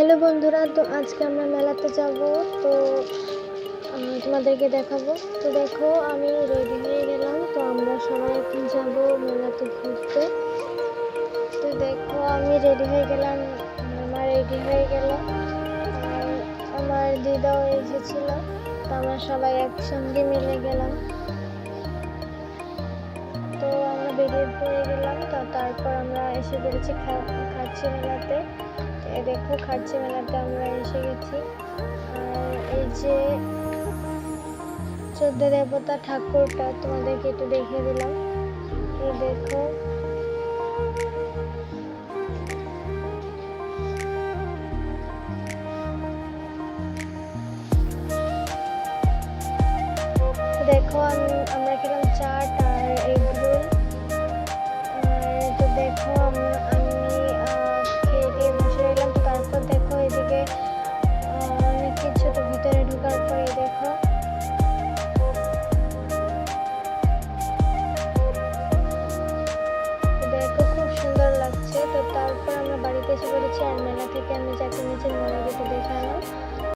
Hello বন্ধুরা, তো আজকে আমরা মেলাতে যাব। তো তোমাদেরকে দেখাবো। তো দেখো, আমি রেডি হয়ে গেলাম। তো আমরা সবাই এখন যাব মেলাতে ঘুরতে। তো দেখো, আমি রেডি হয়ে গেলাম, মামা রেডি হয়ে গেল, আর আমার দিদাও এসেছিল। তো আমরা সবাই একসঙ্গে মিলে গেলাম। তো আমরা বেরিয়ে পড়ে গেলাম। তো তারপর আমরা এসে পড়েছি খাচ্ছি মেলাতে। দেখো, খাচ্ছি মেলাতে আমরা এসে গেছি। আর এই যে 14 দেবতা ঠাকুরটা তোমাদেরকে একটু দেখিয়ে দিলাম। এই দেখো, দেখো আমরা খেলাম চাট আর এগ রোল। তো দেখো, আমি খেয়ে দিয়ে বসে রইলাম। তারপর দেখো, এদিকে অনেক কিছু। তো ভিতরে ঢোকার পরে দেখো, খুব সুন্দর লাগছে। তো তারপর আমরা বাড়িতে এসে পড়েছি। আর মেলা থেকে আমি যাকে নিচে মেলা দেখে দেখালাম।